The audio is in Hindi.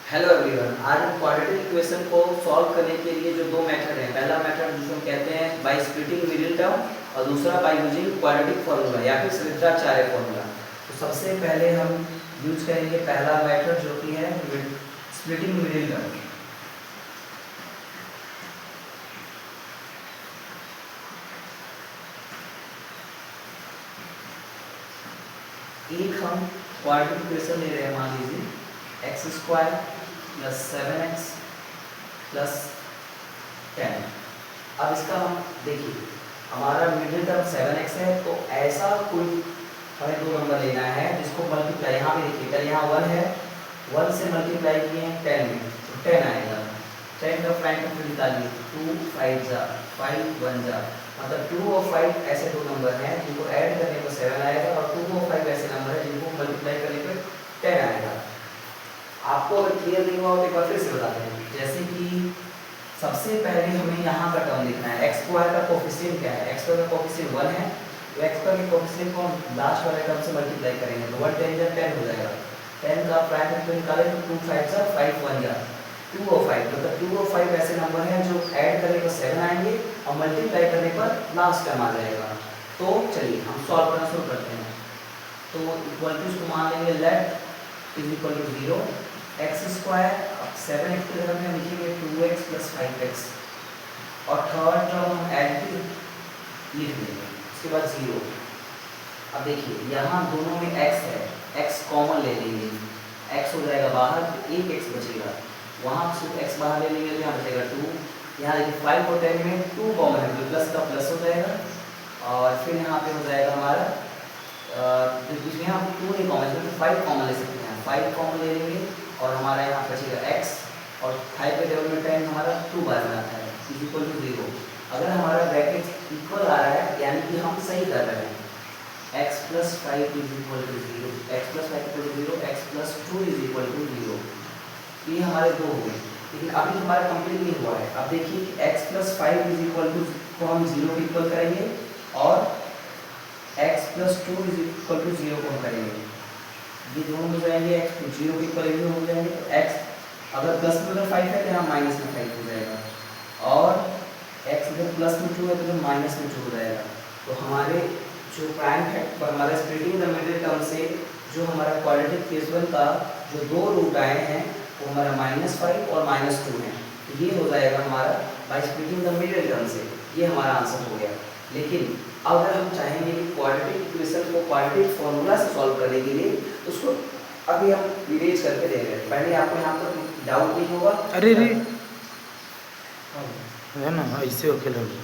हेलो एवरीवन, आज हम क्वाड्रेटिक इक्वेशन को सॉल्व करने के लिए जो दो मेथड हैं, पहला मेथड जिसे हम कहते हैं बाय स्प्लिटिंग मिडिल टर्म और दूसरा बाय यूजिंग क्वाड्रेटिक फार्मूला या फिर श्रीधराचार्य फार्मूला। तो सबसे पहले हम यूज करेंगे पहला मेथड जो कि है स्प्लिटिंग मिडिल टर्म। एक हम क्वाड्रेटिक इक्वेशन ले रहे हैं, मान लीजिए x square plus 7x plus 10। अब इसका हम देखिए, हमारा मिडिल टर्म 7x है, तो ऐसा कोई हमें दो नंबर लेना है जिसको मल्टीप्लाई, यहाँ पे देखिए पहले यहाँ 1 है, 1 से मल्टीप्लाई किए हैं 10 में, तो 10 आएगा। 10 का प्राइम फैक्टर निकालिए, 2 5 जा 5 1 जा, मतलब 2 और 5 ऐसे दो नंबर हैं जिनको ऐड करने पर 7 आएगा, और 2 और 5 ऐसे नंबर हैं जिनको मल्टीप्लाई करने पर 10 आएगा। आपको अगर क्लियर नहीं हुआ तो एक बार फिर से बताते हैं। जैसे कि सबसे पहले हमें यहाँ का टर्म लिखना है, एक्स स्क्वायर का कोफिशिएंट क्या है, एक्स स्क्वायर का कोफिशिएंट 1 है, तो एक्स स्क्वायर के कोफिशिएंट को हम लास्ट वाले टर्म से मल्टीप्लाई करेंगे, तो 1 10 जा 10 हो जाएगा। 10 का प्राइम फैक्टर निकालें तो 2 5 जा 5 1 जा 2 और 5, मतलब 2 और 5 ऐसे नंबर हैं जो ऐड करने पर 7 आएंगे और मल्टीप्लाई करने पर लास्ट टर्म आ जाएगा। तो चलिए हम सॉल्व करना शुरू करते हैं। तो इक्वल टू को मान लेंगे let is equal to 0 x square, 7x की जगह में हम लिखेंगे 2x प्लस 5x, और थर्ड टर्म हम एडिटिव लिख देंगे, उसके बाद 0। अब देखिए यहाँ दोनों में x है, x कॉमन ले लेंगे, x हो जाएगा बाहर तो एक x बचेगा, वहाँ से x बाहर ले लेंगे तो यहाँ बचेगा 2। यहाँ देखिए 5 और 10 में 2 कॉमन है तो प्लस का प्लस हो जाएगा, और फिर यहाँ पे हो जाएगा हमारा इसमें हम 2 नहीं कॉमन है तो 5 कॉमन ले सकते हैं, 5 कॉमन ले लेंगे और हमारा यहाँ बचेगा x, और 5 के टेबल में 10 हमारा 2 बार में आता है इज इक्वल टू 0। अगर हमारा ब्रैकेट इक्वल आ रहा है यानी कि हम सही कर रहे हैं, x plus 5 is equal to 0, x plus 5 equal to 0, x plus 2 is equal to 0। ये हमारे दो हो गए, लेकिन अभी हमारा कंप्लीट नहीं हुआ है। अब देखिए कि x plus 5 is equal to को हम 0 को इक्वल करेंगे और x plus 2 is equal to 0 को हम करेंगे, ये दोनों हो जाएंगे, x को 0 के इक्वल हो जाएंगे, तो x अगर प्लस में अगर 5 है तो यहाँ माइनस में 5 हो जाएगा, और x अगर प्लस में 2 है तो माइनस में 2 हो जाएगा। तो हमारे जो प्राइम फैक्टर हमारे स्प्लिटिंग द मिडिल टर्म से जो हमारा क्वाड्रेटिक इक्वेशन का जो दो रूट आए हैं वो हमारा -5 और -2 है, तो ये हो जाएगा हमारा by splitting the middle term से, ये हमारा आंसर हो गया। लेकिन अगर हम चाहेंगे कि क्वाड्रेटिक इक्वेशन को क्वाड्रेटिक फार्मूला से सॉल्व करने के लिए, उसको अभी हम इरेज करके दे रहे हैं। पहले आपको यहाँ पर डाउट नहीं होगा, अरे रे है ना, ऐसे हो खेलोगे।